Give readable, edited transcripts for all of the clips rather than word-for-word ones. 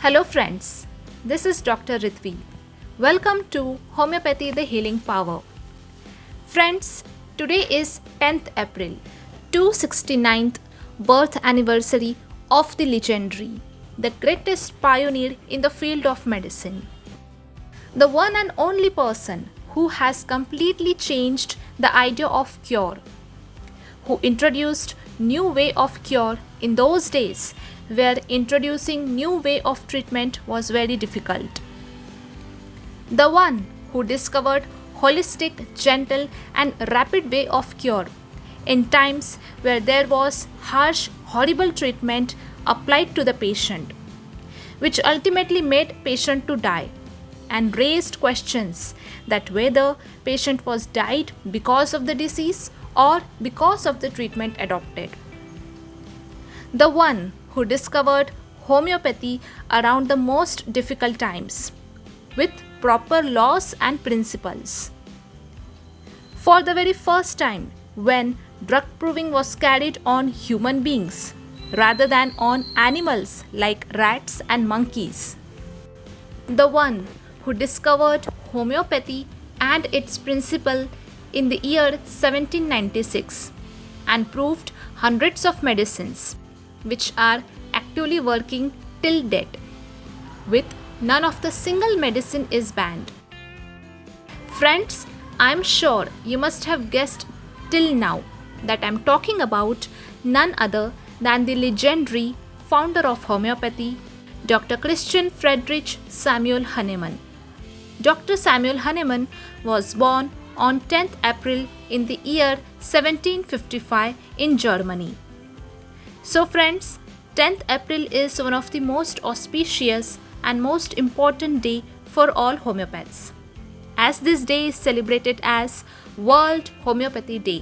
Hello friends, this is Dr. Ritvi. Welcome to Homoeopathy the Healing Power. Friends, today is 10th April, 269th birth anniversary of the legendary, the greatest pioneer in the field of medicine. The one and only person who has completely changed the idea of cure, who introduced new way of cure in those days where introducing new way of treatment was very difficult. The one who discovered holistic, gentle and rapid way of cure in times where there was harsh, horrible treatment applied to the patient, which ultimately made patient to die and raised questions that whether patient was died because of the disease or because of the treatment adopted. The one who discovered homeopathy around the most difficult times with proper laws and principles. For the very first time, when drug proving was carried on human beings rather than on animals like rats and monkeys. The one who discovered homeopathy and its principle in the year 1796 and proved hundreds of medicines which are actively working till date, with none of the single medicine is banned. Friends, I am sure you must have guessed till now that I am talking about none other than the legendary founder of homeopathy, Dr. Christian Friedrich Samuel Hahnemann. Dr. Samuel Hahnemann was born on 10th April in the year 1755 in Germany. So friends, 10th April is one of the most auspicious and most important day for all homeopaths, as this day is celebrated as World Homeopathy Day.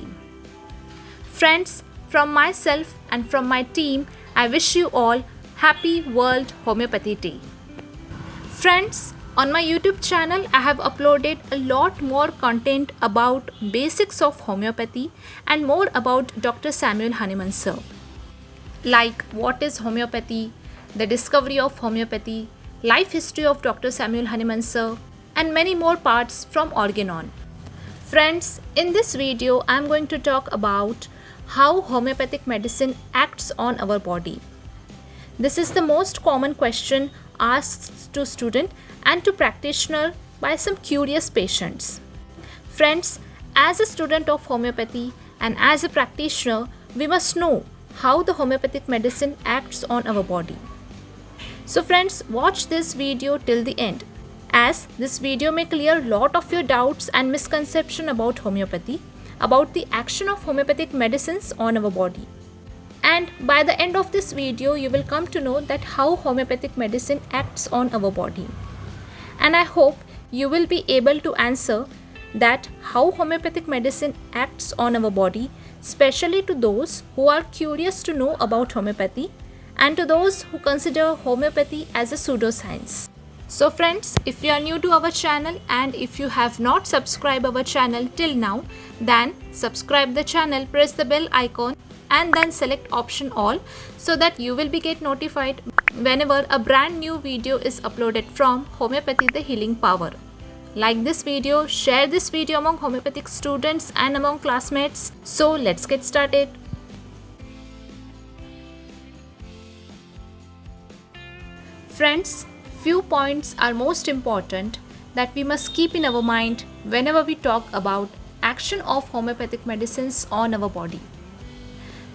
Friends, from myself and from my team, I wish you all Happy World Homeopathy Day. Friends, on my YouTube channel, I have uploaded a lot more content about basics of homeopathy and more about Dr. Samuel Hahnemann sir. Like what is homeopathy, the discovery of homeopathy, life history of Dr. Samuel Hahnemann sir, and many more parts from Organon. Friends, in this video, I am going to talk about how homeopathic medicine acts on our body. This is the most common question asked to student and to practitioner by some curious patients. Friends, as a student of homeopathy and as a practitioner, we must know how the homeopathic medicine acts on our body. So friends, watch this video till the end, as this video may clear a lot of your doubts and misconception about homeopathy, about the action of homeopathic medicines on our body. And by the end of this video, you will come to know that how homeopathic medicine acts on our body. And I hope you will be able to answer that how homeopathic medicine acts on our body, especially to those who are curious to know about homeopathy and to those who consider homeopathy as a pseudoscience. So friends, if you are new to our channel and if you have not subscribed our channel till now, then subscribe the channel, press the bell icon and then select option all so that you will be get notified whenever a brand new video is uploaded from Homoeopathy the Healing Power. Like this video, share this video among homeopathic students and among classmates. So let's get started. Friends, few points are most important that we must keep in our mind whenever we talk about action of homeopathic medicines on our body.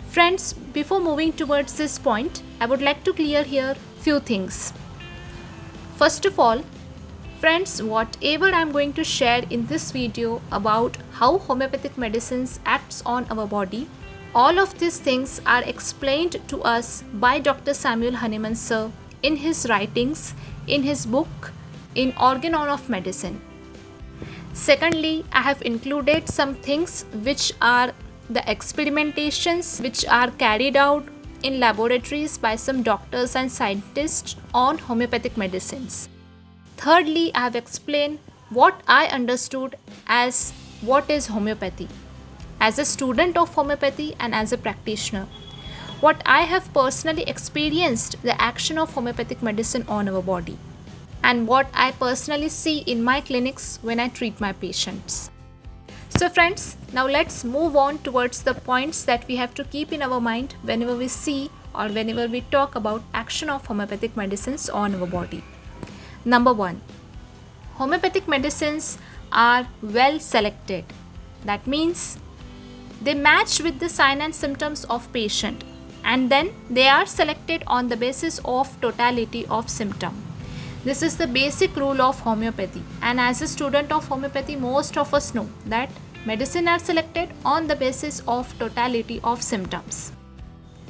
Friends, before moving towards this point, I would like to clear here few things. First of all, friends, whatever I am going to share in this video about how homeopathic medicines acts on our body, all of these things are explained to us by Dr. Samuel Hahnemann sir in his writings, in his book, in Organon of Medicine. Secondly, I have included some things which are the experimentations which are carried out in laboratories by some doctors and scientists on homeopathic medicines. Thirdly, I have explained what I understood as what is homeopathy as a student of homeopathy and as a practitioner. what I have personally experienced the action of homeopathic medicine on our body, and what I personally see in my clinics when I treat my patients. So friends, now let's move on towards the points that we have to keep in our mind whenever we see or whenever we talk about action of homeopathic medicines on our body. Number 1. Homeopathic medicines are well selected. That means they match with the sign and symptoms of patient, and then they are selected on the basis of totality of symptom. This is the basic rule of homeopathy, and as a student of homeopathy, most of us know that medicine are selected on the basis of totality of symptoms.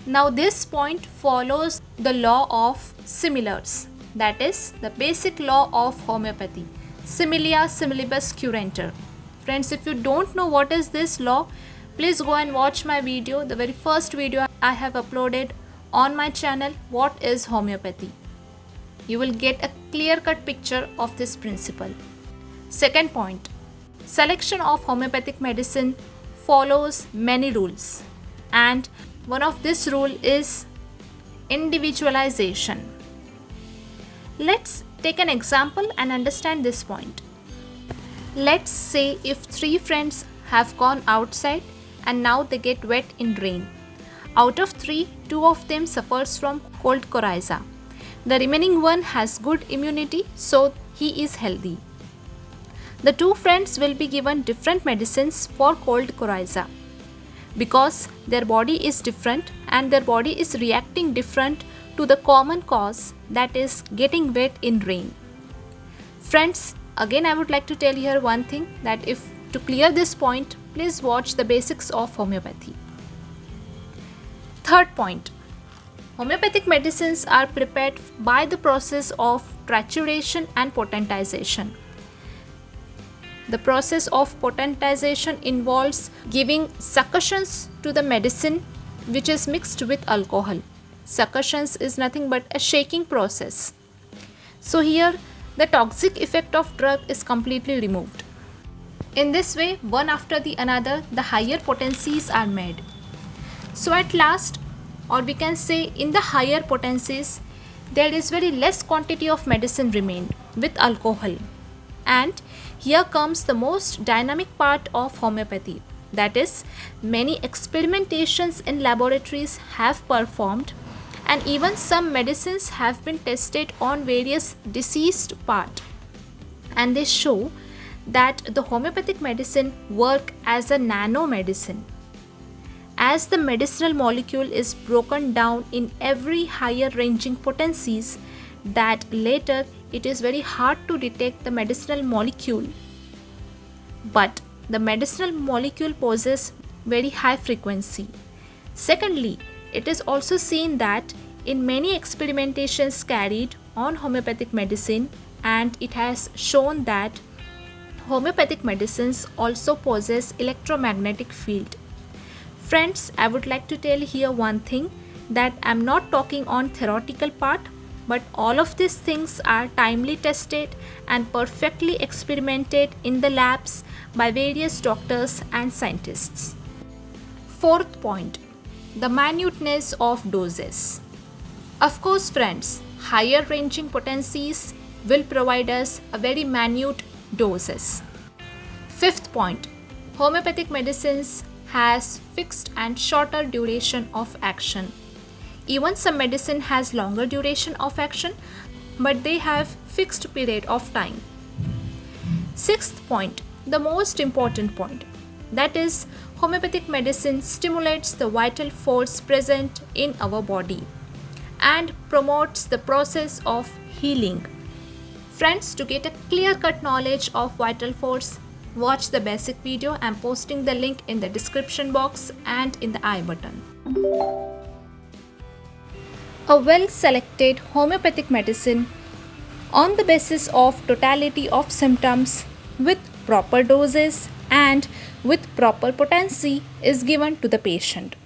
Now this point follows the law of similars, that is the basic law of homeopathy. Similia similibus curantur. Friends, if you don't know what is this law, please go and watch my video, the very first video I have uploaded on my channel, What is Homeopathy? You will get a clear-cut picture of this principle. Second point, selection of homeopathic medicine follows many rules, and one of this rule is individualization. Let's take an example and understand this point. Let's say if 3 friends have gone outside and now they get wet in rain. Out of 3, 2 of them suffers from cold coryza. The remaining one has good immunity, so he is healthy. The 2 friends will be given different medicines for cold coryza because their body is different and their body is reacting different to the common cause, that is getting wet in rain. Friends, again I would like to tell here one thing, that if to clear this point, please watch the basics of homeopathy. Third point, homeopathic medicines are prepared by the process of trituration and potentization. The process of potentization involves giving succussions to the medicine which is mixed with alcohol. Succussions is nothing but a shaking process. So here the toxic effect of drug is completely removed. In this way, one after the another, the higher potencies are made. So at last, or we can say in the higher potencies, there is very less quantity of medicine remained with alcohol. And here comes the most dynamic part of homeopathy. That is, many experimentations in laboratories have performed, and even some medicines have been tested on various diseased parts. And they show that the homeopathic medicine work as a nano medicine. As the medicinal molecule is broken down in every higher ranging potencies, that later it is very hard to detect the medicinal molecule. But the medicinal molecule possesses very high frequency. Secondly, it is also seen that in many experimentations carried on homeopathic medicine, and it has shown that homeopathic medicines also possess electromagnetic field. Friends, I would like to tell here one thing, that I am not talking on theoretical part, but all of these things are timely tested and perfectly experimented in the labs by various doctors and scientists. Fourth point, the minuteness of doses. Of course friends, higher ranging potencies will provide us a very minute doses. Fifth point, homeopathic medicines has fixed and shorter duration of action. Even some medicine has longer duration of action, but they have fixed period of time. Sixth point, the most important point, that is homeopathic medicine stimulates the vital force present in our body and promotes the process of healing. Friends, to get a clear-cut knowledge of vital force, watch the basic video. I am posting the link in the description box and in the I button. A well-selected homeopathic medicine on the basis of totality of symptoms with proper doses and with proper potency is given to the patient.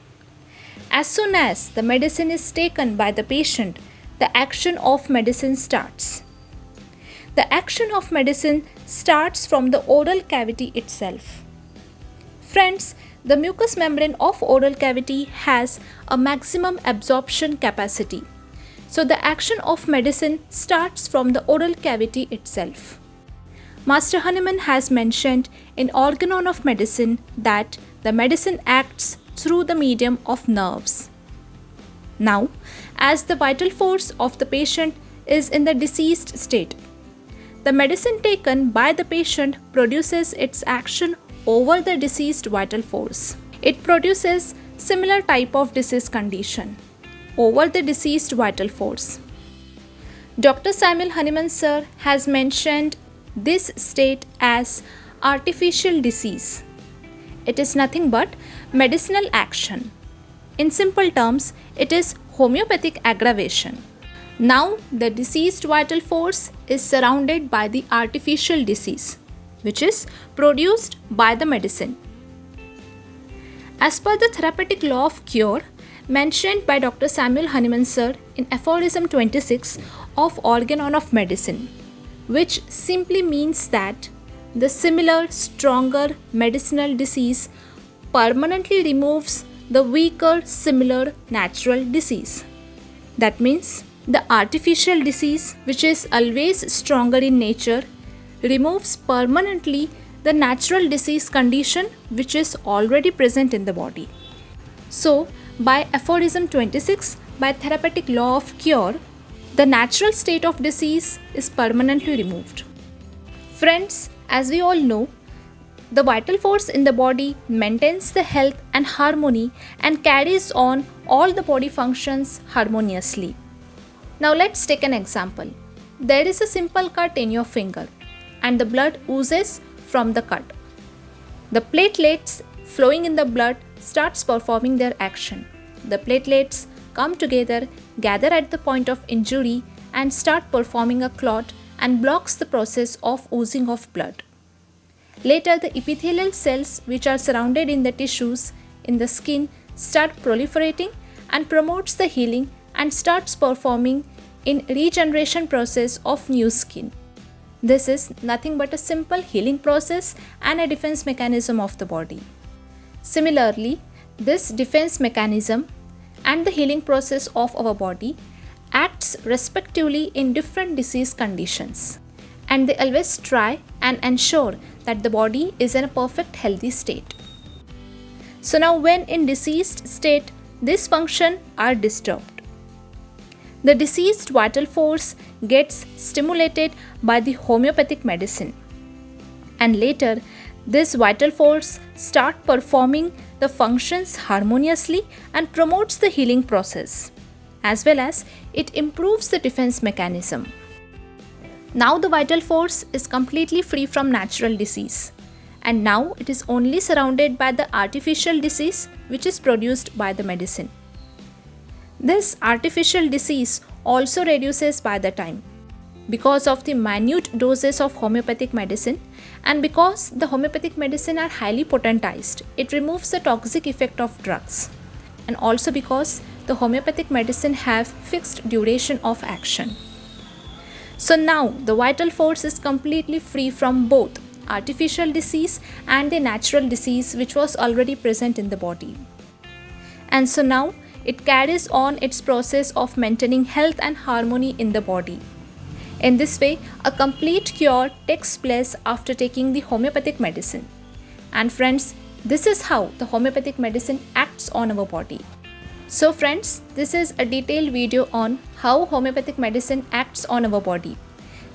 As soon as the medicine is taken by the patient, the action of medicine starts. The action of medicine starts from the oral cavity itself. Friends, The mucous membrane of oral cavity has a maximum absorption capacity. So the action of medicine starts from the oral cavity itself. Master Hahnemann has mentioned in Organon of Medicine that the medicine acts through the medium of nerves. Now, as the vital force of the patient is in the diseased state, the medicine taken by the patient produces its action over the diseased vital force. It produces similar type of disease condition over the diseased vital force. Dr. Samuel Hahnemann sir has mentioned this state as artificial disease. It is nothing but medicinal action. In simple terms, it is homeopathic aggravation. Now the diseased vital force is surrounded by the artificial disease, which is produced by the medicine. As per the therapeutic law of cure mentioned by Dr. Samuel Hahnemann sir in aphorism 26 of Organon of Medicine, which simply means that the similar, stronger medicinal disease permanently removes the weaker, similar natural disease. That means the artificial disease, which is always stronger in nature, removes permanently the natural disease condition which is already present in the body. So, by aphorism 26, by therapeutic law of cure, the natural state of disease is permanently removed. Friends, as we all know, the vital force in the body maintains the health and harmony and carries on all the body functions harmoniously. Now let's take an example. There is a simple cut in your finger and the blood oozes from the cut. The platelets flowing in the blood starts performing their action. The platelets come together, gather at the point of injury and start performing a clot and blocks the process of oozing of blood. Later, the epithelial cells which are surrounded in the tissues in the skin start proliferating and promotes the healing and starts performing in regeneration process of new skin. This is nothing but a simple healing process and a defense mechanism of the body. Similarly, this defense mechanism and the healing process of our body acts respectively in different disease conditions, and they always try and ensure that the body is in a perfect healthy state. So now when in diseased state, this function are disturbed. The diseased vital force gets stimulated by the homeopathic medicine, and later this vital force start performing the functions harmoniously and promotes the healing process, as well as it improves the defense mechanism. Now the vital force is completely free from natural disease, and now it is only surrounded by the artificial disease which is produced by the medicine. This artificial disease also reduces by the time because of the minute doses of homeopathic medicine, and because the homeopathic medicine are highly potentized, it removes the toxic effect of drugs, and also because the homeopathic medicine have fixed duration of action. So now the vital force is completely free from both artificial disease and the natural disease which was already present in the body. And so now it carries on its process of maintaining health and harmony in the body. In this way, a complete cure takes place after taking the homeopathic medicine. And friends, this is how the homeopathic medicine acts on our body. So friends, this is a detailed video on how homeopathic medicine acts on our body.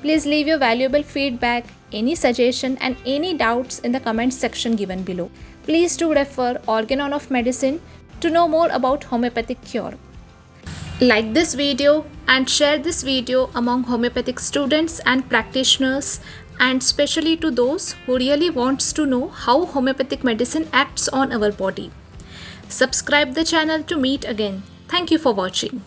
Please leave your valuable feedback, any suggestion and any doubts in the comment section given below. Please do refer Organon of Medicine to know more about homeopathic cure. Like this video and share this video among homeopathic students and practitioners, and especially to those who really wants to know how homeopathic medicine acts on our body. Subscribe the channel to meet again. Thank you for watching.